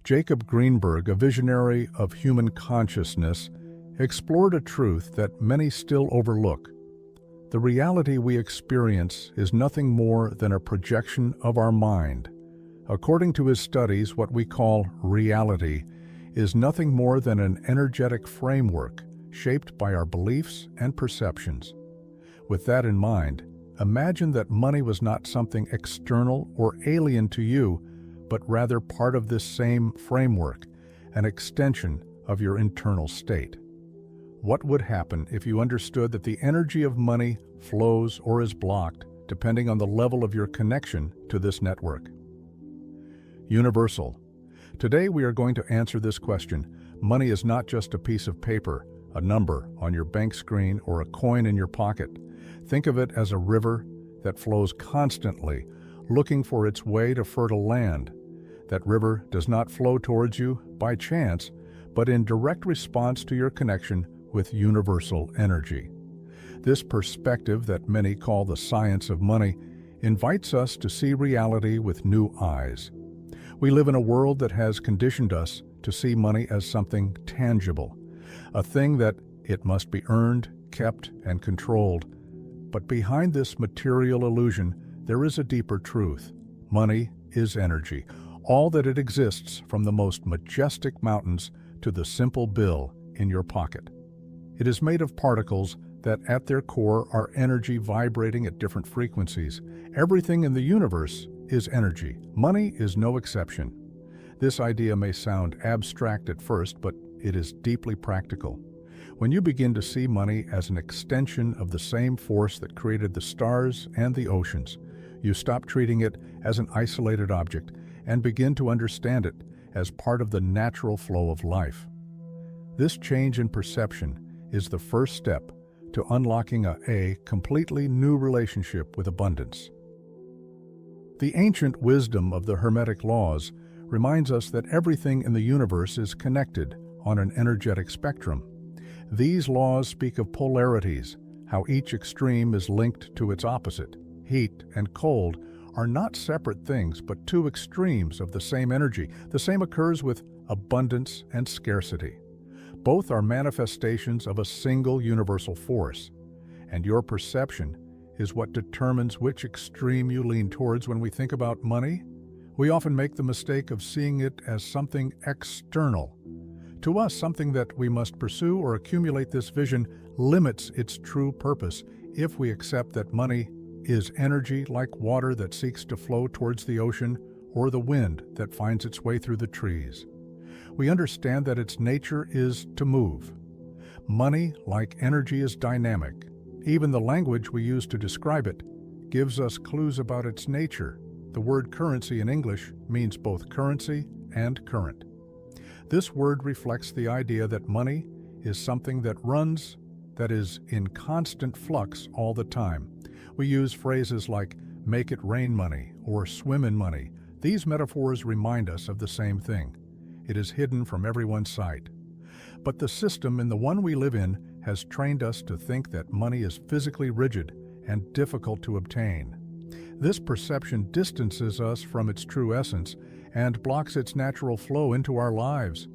Jacob Greenberg, a visionary of human consciousness, explored a truth that many still overlook. The reality we experience is nothing more than a projection of our mind. According to his studies, what we call reality is nothing more than an energetic framework shaped by our beliefs and perceptions. With that in mind, imagine that money was not something external or alien to you, but rather part of this same framework, an extension of your internal state. What would happen if you understood that the energy of money flows or is blocked depending on the level of your connection to this network? Universal. Today we are going to answer this question. Money is not just a piece of paper, a number on your bank screen, or a coin in your pocket. Think of it as a river that flows constantly, looking for its way to fertile land. That river does not flow towards you by chance, but in direct response to your connection with universal energy. This perspective that many call the science of money invites us to see reality with new eyes. We live in a world that has conditioned us to see money as something tangible, a thing that it must be earned, kept, and controlled. But behind this material illusion, there is a deeper truth. Money is energy, all that it exists, from the most majestic mountains to the simple bill in your pocket. It is made of particles that at their core are energy vibrating at different frequencies. Everything in the universe is energy. Money is no exception. This idea may sound abstract at first, but it is deeply practical. When you begin to see money as an extension of the same force that created the stars and the oceans, you stop treating it as an isolated object and begin to understand it as part of the natural flow of life. This change in perception is the first step to unlocking a completely new relationship with abundance. The ancient wisdom of the Hermetic laws reminds us that everything in the universe is connected on an energetic spectrum. These laws speak of polarities, how each extreme is linked to its opposite. Heat and cold are not separate things, but two extremes of the same energy. The same occurs with abundance and scarcity. Both are manifestations of a single universal force, and your perception is what determines which extreme you lean towards. When we think about money, we often make the mistake of seeing it as something external. To us, something that we must pursue or accumulate. This vision limits its true purpose if we accept that money is energy, like water that seeks to flow towards the ocean, or the wind that finds its way through the trees. We understand that its nature is to move. Money, like energy, is dynamic. Even the language we use to describe it gives us clues about its nature. The word currency in English means both currency and current. This word reflects the idea that money is something that runs, that is in constant flux all the time. We use phrases like "make it rain money" or "swim in money." These metaphors remind us of the same thing. It is hidden from everyone's sight. But the system in the one we live in has trained us to think that money is physically rigid and difficult to obtain. This perception distances us from its true essence and blocks its natural flow into our lives.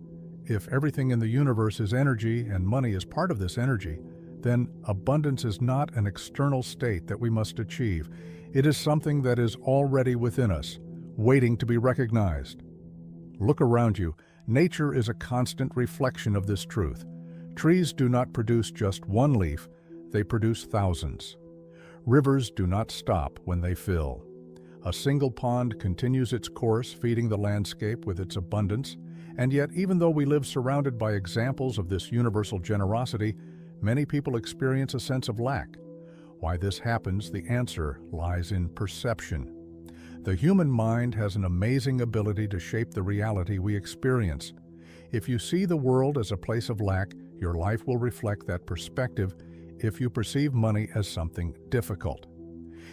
If everything in the universe is energy and money is part of this energy, then abundance is not an external state that we must achieve. It is something that is already within us, waiting to be recognized. Look around you. Nature is a constant reflection of this truth. Trees do not produce just one leaf, they produce thousands. Rivers do not stop when they fill. A single pond continues its course, feeding the landscape with its abundance, and yet, even though we live surrounded by examples of this universal generosity, many people experience a sense of lack. Why this happens, the answer lies in perception. The human mind has an amazing ability to shape the reality we experience. If you see the world as a place of lack, your life will reflect that perspective. If you perceive money as something difficult,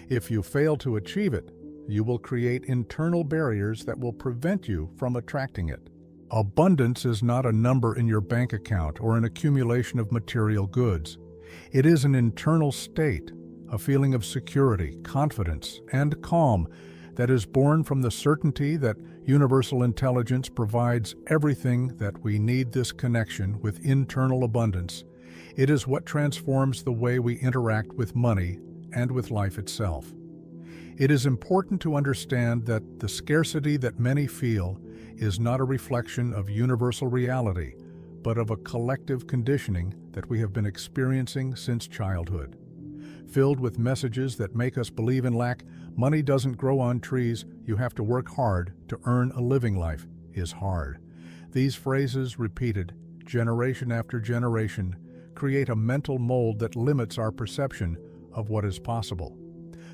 if you fail to achieve it, you will create internal barriers that will prevent you from attracting it. Abundance is not a number in your bank account or an accumulation of material goods. It is an internal state, a feeling of security, confidence, and calm that is born from the certainty that universal intelligence provides everything that we need. This connection with internal abundance, it is what transforms the way we interact with money and with life itself. It is important to understand that the scarcity that many feel is not a reflection of universal reality, but of a collective conditioning that we have been experiencing since childhood. Filled with messages that make us believe in lack, money doesn't grow on trees, you have to work hard to earn a living, life is hard. These phrases, repeated generation after generation, create a mental mold that limits our perception of what is possible.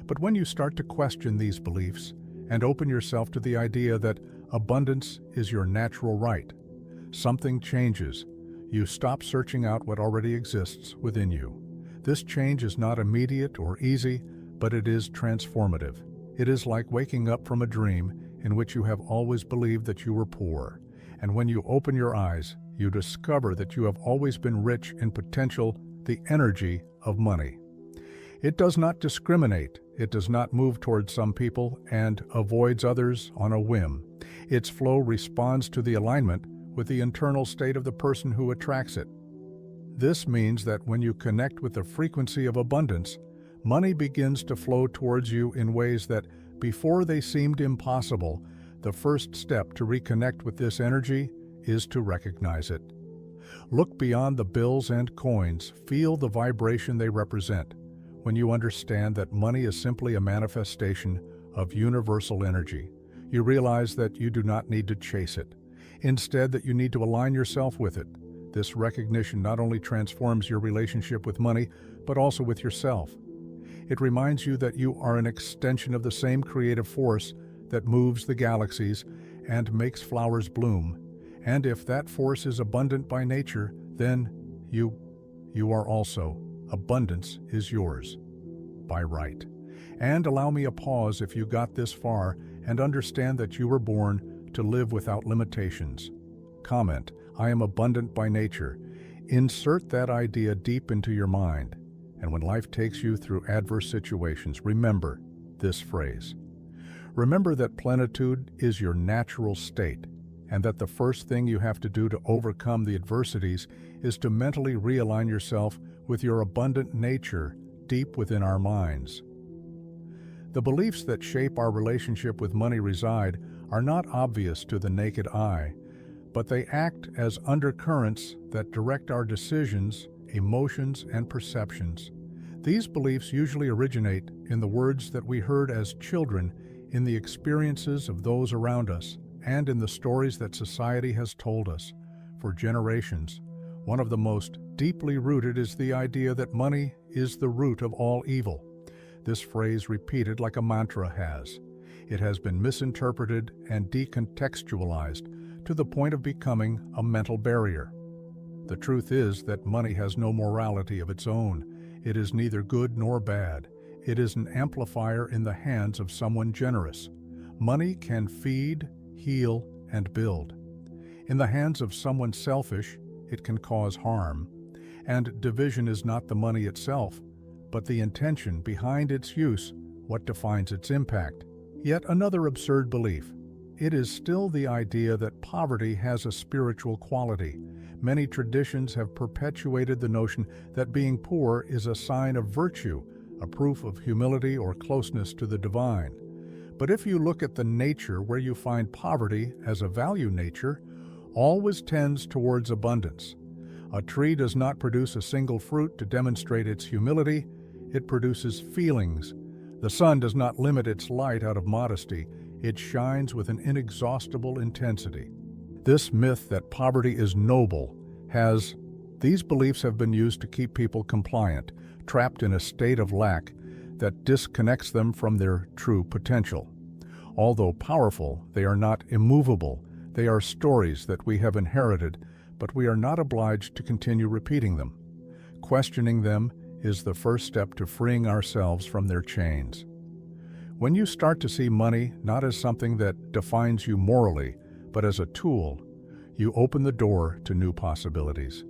But when you start to question these beliefs and open yourself to the idea that abundance is your natural right, something changes. You stop searching out what already exists within you. This change is not immediate or easy, but it is transformative. It is like waking up from a dream in which you have always believed that you were poor. And when you open your eyes, you discover that you have always been rich in potential, the energy of money. It does not discriminate. It does not move towards some people and avoids others on a whim. Its flow responds to the alignment with the internal state of the person who attracts it. This means that when you connect with the frequency of abundance, money begins to flow towards you in ways that, before they seemed impossible, the first step to reconnect with this energy is to recognize it. Look beyond the bills and coins, feel the vibration they represent. When you understand that money is simply a manifestation of universal energy, you realize that you do not need to chase it. Instead, that you need to align yourself with it. This recognition not only transforms your relationship with money, but also with yourself. It reminds you that you are an extension of the same creative force that moves the galaxies and makes flowers bloom. And if that force is abundant by nature, then you are also. Abundance is yours by right. And allow me a pause if you got this far and understand that you were born to live without limitations. Comment, I am abundant by nature. Insert that idea deep into your mind. And when life takes you through adverse situations, remember this phrase. Remember that plenitude is your natural state, and that the first thing you have to do to overcome the adversities is to mentally realign yourself with your abundant nature deep within our minds. The beliefs that shape our relationship with money reside are not obvious to the naked eye, but they act as undercurrents that direct our decisions, emotions, and perceptions. These beliefs usually originate in the words that we heard as children, in the experiences of those around us, and in the stories that society has told us for generations. One of the most deeply rooted is the idea that money is the root of all evil. This phrase, repeated like a mantra, it has been misinterpreted and decontextualized to the point of becoming a mental barrier. The truth is that money has no morality of its own. It is neither good nor bad. It is an amplifier in the hands of someone generous. Money can feed, heal, and build. In the hands of someone selfish, it can cause harm. And division is not the money itself, but the intention behind its use, what defines its impact. Yet another absurd belief. It is still the idea that poverty has a spiritual quality. Many traditions have perpetuated the notion that being poor is a sign of virtue, a proof of humility or closeness to the divine. But if you look at the nature where you find poverty as a value nature, always tends towards abundance. A tree does not produce a single fruit to demonstrate its humility, it produces feelings. The sun does not limit its light out of modesty, it shines with an inexhaustible intensity. This myth that poverty is noble these beliefs have been used to keep people compliant, trapped in a state of lack that disconnects them from their true potential. Although powerful, they are not immovable. They are stories that we have inherited, but we are not obliged to continue repeating them. Questioning them is the first step to freeing ourselves from their chains. When you start to see money not as something that defines you morally, but as a tool, you open the door to new possibilities.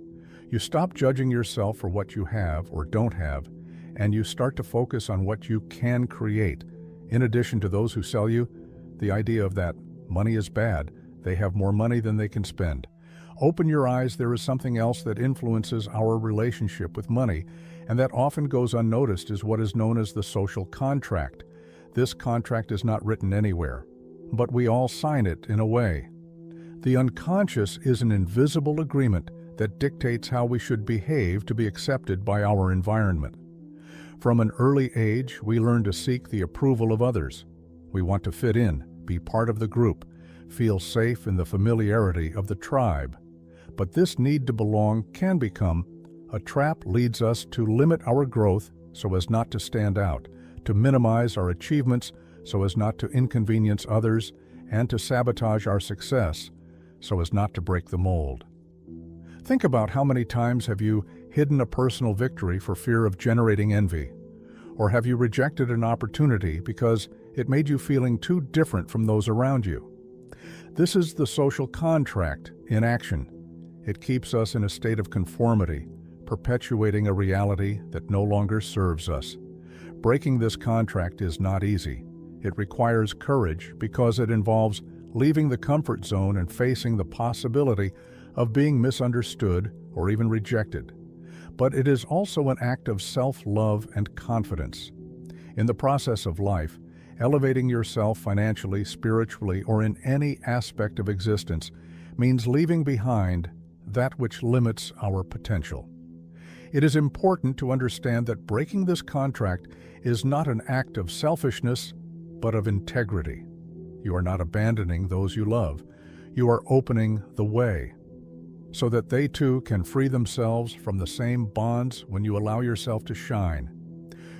You stop judging yourself for what you have or don't have, and you start to focus on what you can create. In addition to those who sell you the idea of that money is bad, they have more money than they can spend. Open your eyes, there is something else that influences our relationship with money, and that often goes unnoticed is what is known as the social contract. This contract is not written anywhere, but we all sign it in a way. The unconscious is an invisible agreement that dictates how we should behave to be accepted by our environment. From an early age, we learn to seek the approval of others. We want to fit in, be part of the group, feel safe in the familiarity of the tribe. But this need to belong can become a trap, leads us to limit our growth so as not to stand out, to minimize our achievements so as not to inconvenience others, and to sabotage our success so as not to break the mold. Think about how many times have you hidden a personal victory for fear of generating envy? Or have you rejected an opportunity because it made you feeling too different from those around you? This is the social contract in action. It keeps us in a state of conformity, perpetuating a reality that no longer serves us. Breaking this contract is not easy. It requires courage because it involves leaving the comfort zone and facing the possibility of being misunderstood or even rejected. But it is also an act of self-love and confidence. In the process of life, elevating yourself financially, spiritually, or in any aspect of existence means leaving behind that which limits our potential. It is important to understand that breaking this contract is not an act of selfishness, but of integrity. You are not abandoning those you love. You are opening the way so that they too can free themselves from the same bonds when you allow yourself to shine.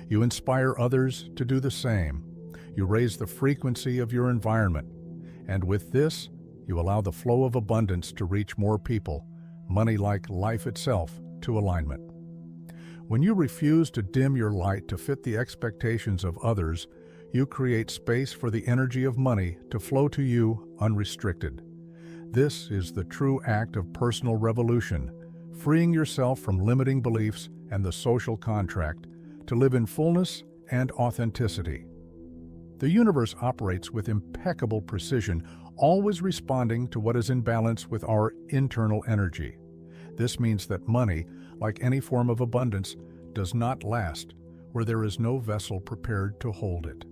You inspire others to do the same. You raise the frequency of your environment. And with this, you allow the flow of abundance to reach more people, money like life itself, to alignment. When you refuse to dim your light to fit the expectations of others, you create space for the energy of money to flow to you unrestricted. This is the true act of personal revolution, freeing yourself from limiting beliefs and the social contract to live in fullness and authenticity. The universe operates with impeccable precision, always responding to what is in balance with our internal energy. This means that money, like any form of abundance, does not last where there is no vessel prepared to hold it.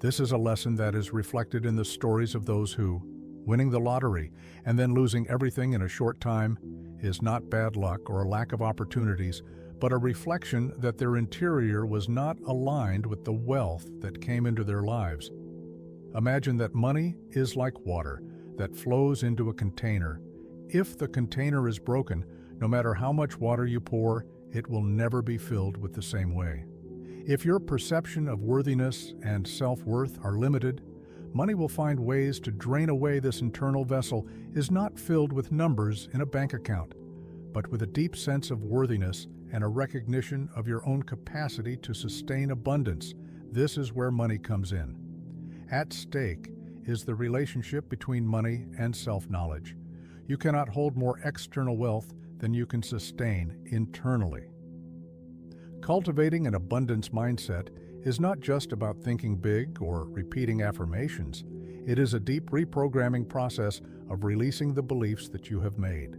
This is a lesson that is reflected in the stories of those who, winning the lottery and then losing everything in a short time, is not bad luck or a lack of opportunities, but a reflection that their interior was not aligned with the wealth that came into their lives. Imagine that money is like water that flows into a container. If the container is broken, no matter how much water you pour, it will never be filled with the same way. If your perception of worthiness and self-worth are limited, money will find ways to drain away. This internal vessel is not filled with numbers in a bank account, but with a deep sense of worthiness and a recognition of your own capacity to sustain abundance. This is where money comes in. At stake is the relationship between money and self-knowledge. You cannot hold more external wealth than you can sustain internally. Cultivating an abundance mindset is not just about thinking big or repeating affirmations. It is a deep reprogramming process of releasing the beliefs that you have made.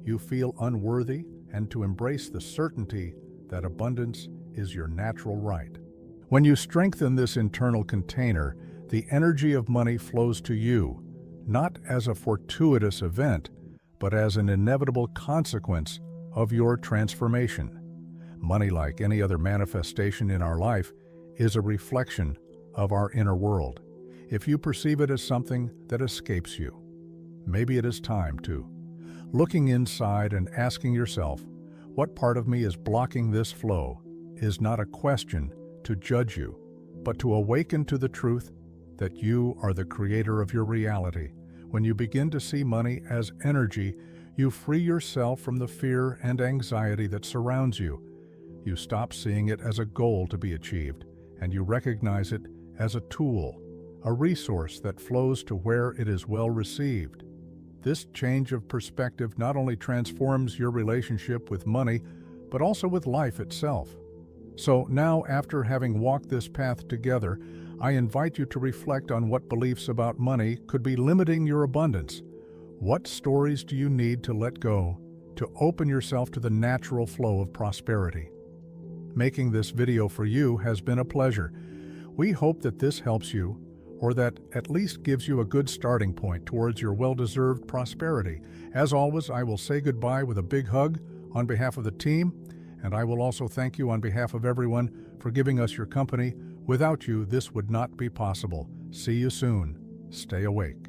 You feel unworthy, and to embrace the certainty that abundance is your natural right. When you strengthen this internal container, the energy of money flows to you, not as a fortuitous event, but as an inevitable consequence of your transformation. Money, like any other manifestation in our life, is a reflection of our inner world. If you perceive it as something that escapes you, maybe it is time to looking inside and asking yourself, what part of me is blocking this flow? Is not a question to judge you, but to awaken to the truth that you are the creator of your reality. When you begin to see money as energy, you free yourself from the fear and anxiety that surrounds you. You stop seeing it as a goal to be achieved, and you recognize it as a tool, a resource that flows to where it is well received. This change of perspective not only transforms your relationship with money, but also with life itself. So now, after having walked this path together, I invite you to reflect on what beliefs about money could be limiting your abundance. What stories do you need to let go to open yourself to the natural flow of prosperity? Making this video for you has been a pleasure. We hope that this helps you, or that at least gives you a good starting point towards your well-deserved prosperity. As always, I will say goodbye with a big hug on behalf of the team, and I will also thank you on behalf of everyone for giving us your company. Without you, this would not be possible. See you soon. Stay awake.